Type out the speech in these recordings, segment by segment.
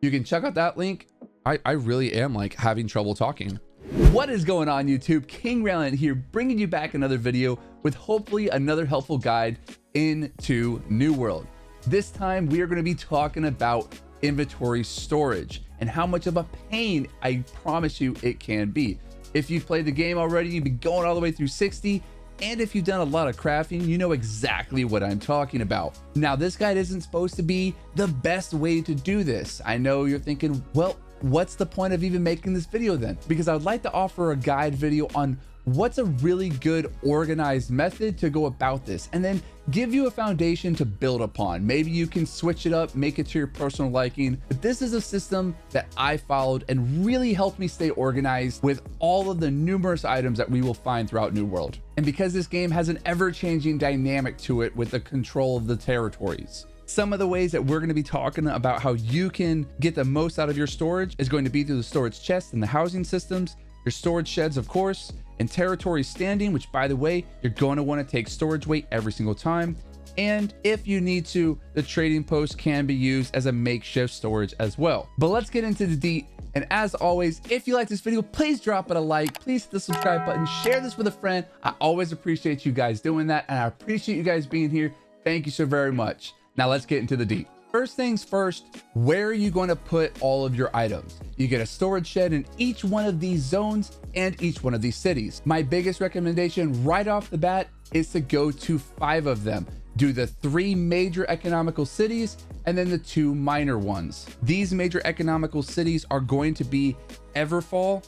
You can check out that link. I really am like having trouble talking. What is going on, YouTube? King Raylan here, bringing you back another video with hopefully another helpful guide into New World. This time we are going to be talking about inventory storage and how much of a pain I promise you it can be. If you've played the game already, you've been going all the way through 60, and if you've done a lot of crafting, you know exactly what I'm talking about. Now, this guide isn't supposed to be the best way to do this. I know you're thinking, well, what's the point of even making this video then? Because I would like to offer a guide video on what's a really good organized method to go about this, and then give you a foundation to build upon. Maybe you can switch it up, make it to your personal liking. But this is a system that I followed and really helped me stay organized with all of the numerous items that we will find throughout New World. And because this game has an ever-changing dynamic to it with the control of the territories. Some of the ways that we're going to be talking about how you can get the most out of your storage is going to be through the storage chests and the housing systems, your storage sheds, of course, and territory standing, which, by the way, you're going to want to take storage weight every single time. And if you need to, the trading post can be used as a makeshift storage as well. But let's get into the deep. And as always, if you like this video, please drop it a like, please hit the subscribe button, share this with a friend. I always appreciate you guys doing that, and I appreciate you guys being here. Thank you so very much. Now let's get into the deep. First things first, where are you going to put all of your items? You get a storage shed in each one of these zones and each one of these cities. My biggest recommendation right off the bat is to go to 5 of them. Do the 3 major economical cities and then the 2 minor ones. These major economical cities are going to be Everfall,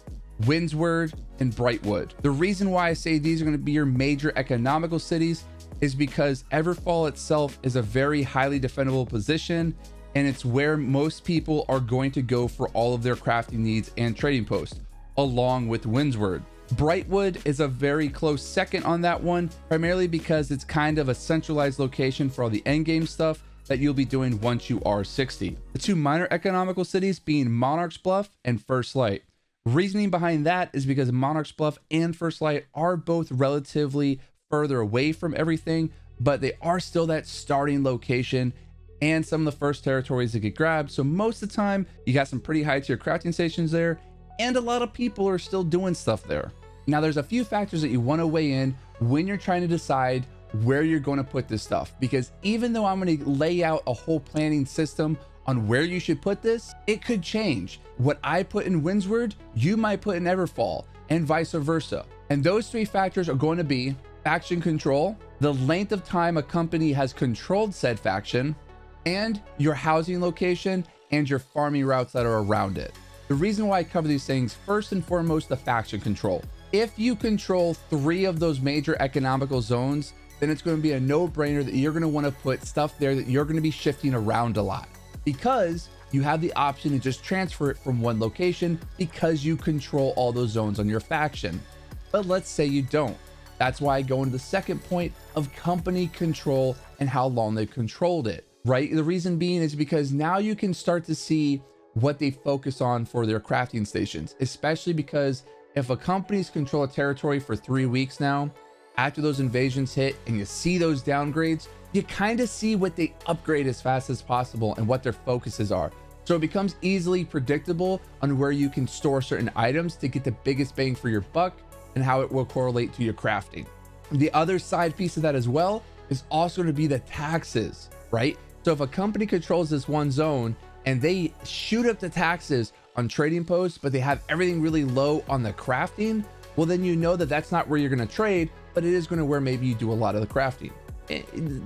Windsward, and Brighwood. The reason why I say these are going to be your major economical cities is because Everfall itself is a very highly defendable position, and it's where most people are going to go for all of their crafting needs and trading posts, along with Windsward. Brighwood is a very close second on that one, primarily because it's kind of a centralized location for all the endgame stuff that you'll be doing once you are 60. The 2 minor economical cities being Monarch's Bluff and First Light. Reasoning behind that is because Monarch's Bluff and First Light are both relatively further away from everything, but they are still that starting location and some of the first territories that get grabbed. So most of the time you got some pretty high tier crafting stations there, and a lot of people are still doing stuff there. Now there's a few factors that you want to weigh in when you're trying to decide where you're going to put this stuff, because even though I'm going to lay out a whole planning system on where you should put this, it could change. What I put in Windsward, you might put in Everfall, and vice versa. And those 3 factors are going to be faction control, the length of time a company has controlled said faction, and your housing location and your farming routes that are around it. The reason why I cover these things, first and foremost, the faction control. If you control 3 of those major economical zones, then it's going to be a no-brainer that you're going to want to put stuff there that you're going to be shifting around a lot, because you have the option to just transfer it from one location because you control all those zones on your faction. But let's say you don't. That's why I go into the second point of company control and how long they've controlled it, right? The reason being is because now you can start to see what they focus on for their crafting stations, especially because if a company's control a territory for 3 weeks now, after those invasions hit and you see those downgrades, you kind of see what they upgrade as fast as possible and what their focuses are. So it becomes easily predictable on where you can store certain items to get the biggest bang for your buck, and how it will correlate to your crafting. The other side piece of that as well is also going to be the taxes, right? So if a company controls this one zone and they shoot up the taxes on trading posts, but they have everything really low on the crafting, well, then you know that that's not where you're going to trade, but it is going to where maybe you do a lot of the crafting.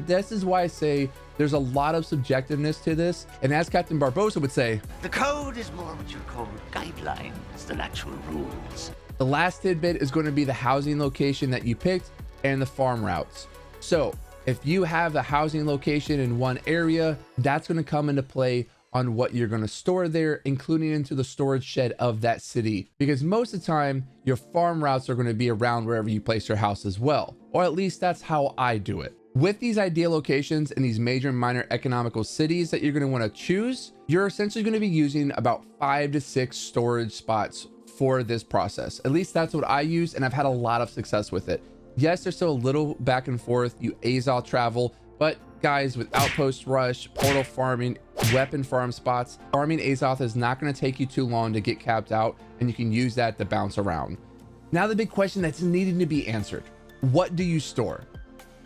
This is why I say there's a lot of subjectiveness to this. And as Captain Barbosa would say, the code is more what you call guidelines than actual rules. The last tidbit is going to be the housing location that you picked and the farm routes. So if you have a housing location in one area, that's going to come into play on what you're going to store there, including into the storage shed of that city, because most of the time your farm routes are going to be around wherever you place your house as well, or at least that's how I do it. With these ideal locations in these major and minor economical cities that you're going to want to choose, you're essentially going to be using about 5 to 6 storage spots for this process. At least that's what I use, and I've had a lot of success with it. Yes, there's still a little back and forth, you Azal travel, but guys, with Outpost Rush, Portal Farming, weapon farm spots. Farming Azoth is not going to take you too long to get capped out, and you can use that to bounce around. Now the big question that's needing to be answered: what do you store?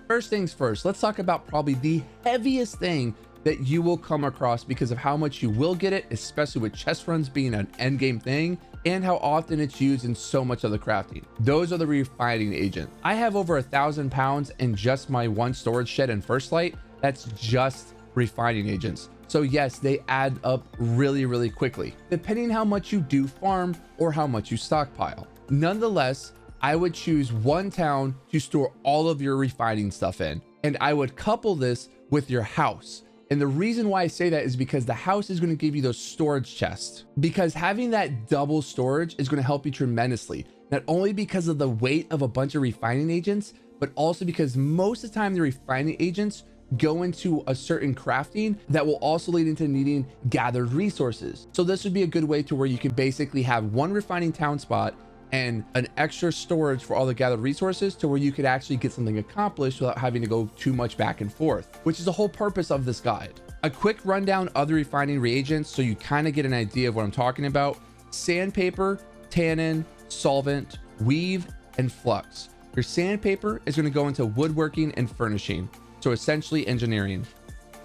First things first, let's talk about probably the heaviest thing that you will come across because of how much you will get it, especially with chest runs being an end game thing and how often it's used in so much of the crafting. Those are the refining agents. I have over 1,000 pounds in just my one storage shed in First Light. That's just refining agents. So yes, they add up really quickly, depending how much you do farm or how much you stockpile. Nonetheless, I would choose one town to store all of your refining stuff in, and I would couple this with your house. And the reason why I say that is because the house is going to give you those storage chests, because having that double storage is going to help you tremendously, not only because of the weight of a bunch of refining agents, but also because most of the time the refining agents go into a certain crafting that will also lead into needing gathered resources. So this would be a good way to where you can basically have one refining town spot and an extra storage for all the gathered resources, to where you could actually get something accomplished without having to go too much back and forth, which is the whole purpose of this guide. A quick rundown of the refining reagents so you kind of get an idea of what I'm talking about: sandpaper, tannin, solvent, weave, and flux. Your sandpaper is going to go into woodworking and furnishing, so essentially engineering.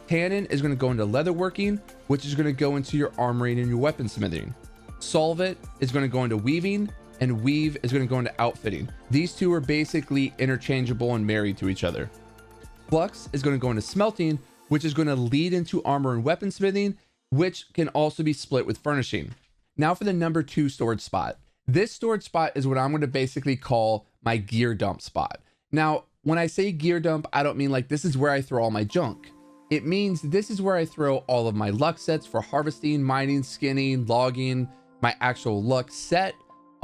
Tannin is going to go into leatherworking, which is going to go into your armoring and your weaponsmithing. Solvent is going to go into weaving, and weave is going to go into outfitting. These two are basically interchangeable and married to each other. Flux is going to go into smelting, which is going to lead into armor and weaponsmithing, which can also be split with furnishing. Now for the number 2 storage spot. This storage spot is what I'm going to basically call my gear dump spot. Now, when I say gear dump, I don't mean like this is where I throw all my junk. It means this is where I throw all of my luck sets for harvesting, mining, skinning, logging, my actual luck set,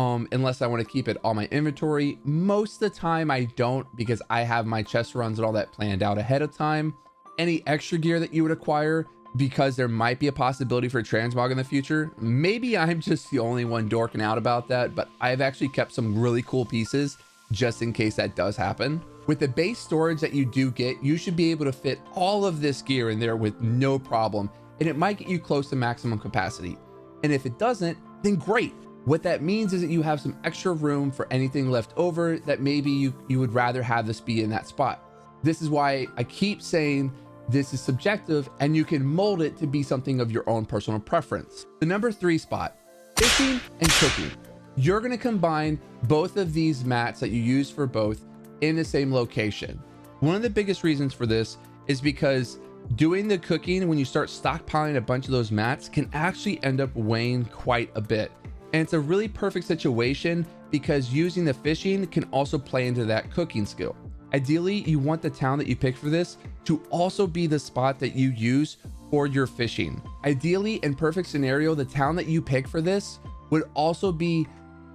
unless I want to keep it on my inventory. Most of the time I don't, because I have my chest runs and all that planned out ahead of time. Any extra gear that you would acquire, because there might be a possibility for transmog in the future. Maybe I'm just the only one dorking out about that, but I've actually kept some really cool pieces just in case that does happen. With the base storage that you do get, you should be able to fit all of this gear in there with no problem, and it might get you close to maximum capacity. And if it doesn't, then great. What that means is that you have some extra room for anything left over that maybe you would rather have this be in that spot. This is why I keep saying this is subjective, and you can mold it to be something of your own personal preference. The number 3 spot, fishing and cooking. You're going to combine both of these mats that you use for both in the same location. One of the biggest reasons for this is because doing the cooking, when you start stockpiling a bunch of those mats, can actually end up weighing quite a bit. And it's a really perfect situation because using the fishing can also play into that cooking skill. Ideally, you want the town that you pick for this to also be the spot that you use for your fishing. Ideally, in perfect scenario, the town that you pick for this would also be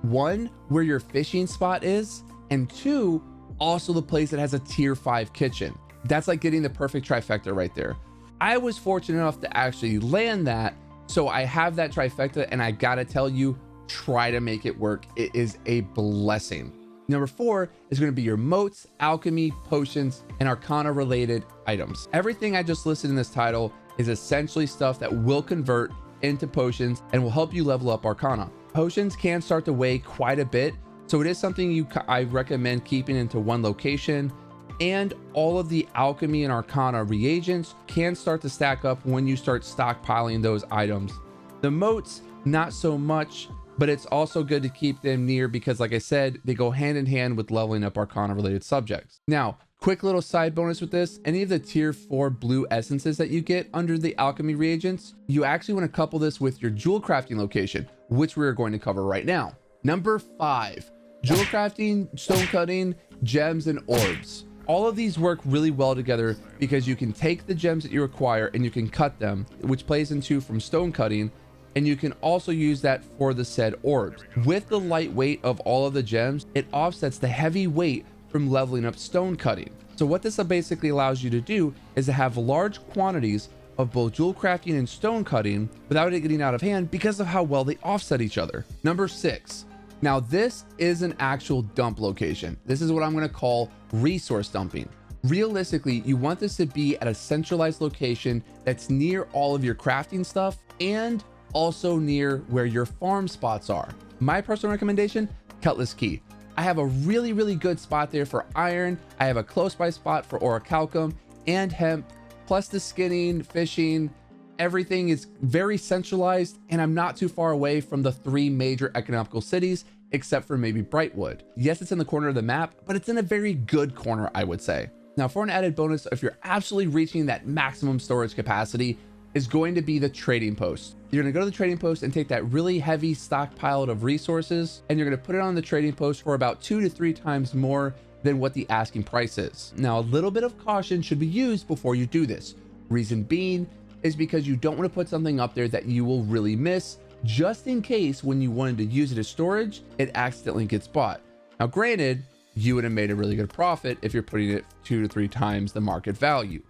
1, where your fishing spot is, and 2, also the place that has a tier 5 kitchen. That's like getting the perfect trifecta right there. I was fortunate enough to actually land that, so I have that trifecta, and I gotta tell you, try to make it work. It is a blessing. Number 4 is going to be your motes, alchemy, potions, and arcana related items. Everything I just listed in this title is essentially stuff that will convert into potions and will help you level up arcana. Potions can start to weigh quite a bit, so it is something I recommend keeping into one location. And all of the alchemy and arcana reagents can start to stack up when you start stockpiling those items. The motes, not so much, but it's also good to keep them near because, like I said, they go hand in hand with leveling up arcana related subjects. Now, quick little side bonus with this: any of the tier 4 blue essences that you get under the alchemy reagents, you actually want to couple this with your jewel crafting location, which we're going to cover right now. Number 5, jewel crafting, stonecutting, gems, and orbs. All of these work really well together because you can take the gems that you acquire and you can cut them, which plays into from stonecutting, and you can also use that for the said orbs. With the light weight of all of the gems, it offsets the heavy weight from leveling up stonecutting. So what this basically allows you to do is to have large quantities of both jewel crafting and stonecutting without it getting out of hand because of how well they offset each other. Number 6. Now this is an actual dump location. This is what I'm going to call resource dumping. Realistically, you want this to be at a centralized location that's near all of your crafting stuff and also near where your farm spots are. My personal recommendation, Cutlass Key. I have a really good spot there for iron. I have a close by spot for orichalcum and hemp, plus the skinning, fishing, everything is very centralized, and I'm not too far away from the 3 major economical cities, except for maybe Brighwood. Yes, it's in the corner of the map, but it's in a very good corner, I would say. Now, for an added bonus, if you're absolutely reaching that maximum storage capacity, is going to be the trading post. You're gonna go to the trading post and take that really heavy stockpile of resources, and you're gonna put it on the trading post for about 2 to 3 times more than what the asking price is. Now, a little bit of caution should be used before you do this. Reason being is because you don't want to put something up there that you will really miss, just in case when you wanted to use it as storage, it accidentally gets bought. Now, granted, you would have made a really good profit if you're putting it 2 to 3 times the market value.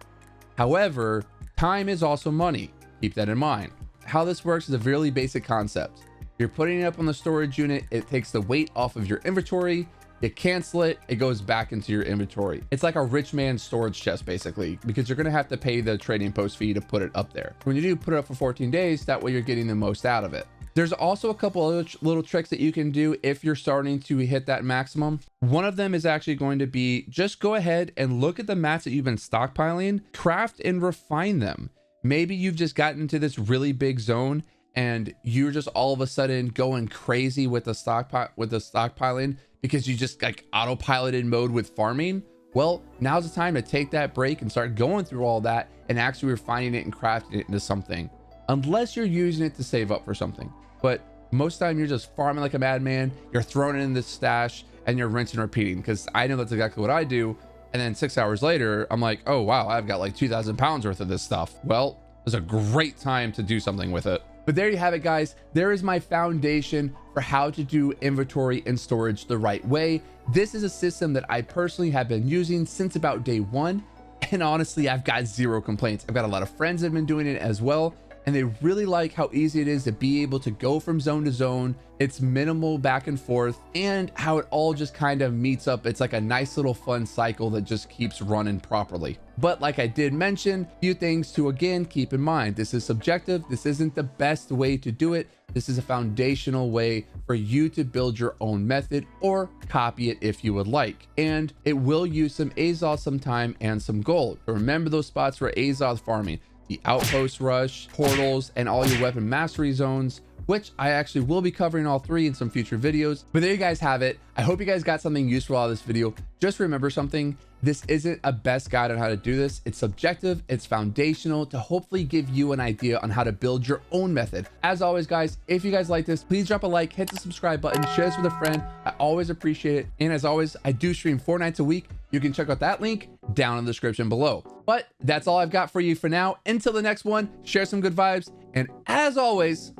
However, time is also money. Keep that in mind. How this works is a really basic concept. You're putting it up on the storage unit, it takes the weight off of your inventory, you cancel it, it goes back into your inventory. It's like a rich man's storage chest, basically, because you're gonna have to pay the trading post fee to put it up there. When you do put it up for 14 days, that way you're getting the most out of it. There's also a couple other little tricks that you can do if you're starting to hit that maximum. One of them is actually going to be just go ahead and look at the mats that you've been stockpiling, craft and refine them. Maybe you've just gotten into this really big zone and you're just all of a sudden going crazy with the stockpiling because you just like autopiloted mode with farming. Well, now's the time to take that break and start going through all that and actually refining it and crafting it into something, unless you're using it to save up for something. But most of the time you're just farming like a madman, you're throwing it in this stash and you're rinsing and repeating, because I know that's exactly what I do. And then 6 hours later, I'm like, oh wow, I've got like 2,000 pounds worth of this stuff. Well, it's a great time to do something with it. But there you have it, guys. There is my foundation for how to do inventory and storage the right way. This is a system that I personally have been using since about day 1. And honestly, I've got 0 complaints. I've got a lot of friends that have been doing it as well, and they really like how easy it is to be able to go from zone to zone. It's minimal back and forth, and how it all just kind of meets up. It's like a nice little fun cycle that just keeps running properly. But like I did mention, a few things to again keep in mind. This is subjective. This isn't the best way to do it. This is a foundational way for you to build your own method, or copy it if you would like. And it will use some Azoth sometime and some gold. But remember those spots for Azoth farming: the outpost rush, portals, and all your weapon mastery zones, which I actually will be covering all 3 in some future videos. But there you guys have it. I hope you guys got something useful out of this video. Just remember something: this isn't a best guide on how to do this. It's subjective, it's foundational to hopefully give you an idea on how to build your own method. As always, guys, if you guys like this, please drop a like, hit the subscribe button, share this with a friend. I always appreciate it. And as always, I do stream 4 nights a week. You can check out that link down in the description below. But that's all I've got for you for now. Until the next one, share some good vibes. And as always,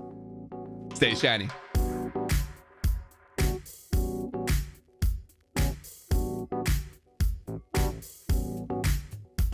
stay shiny.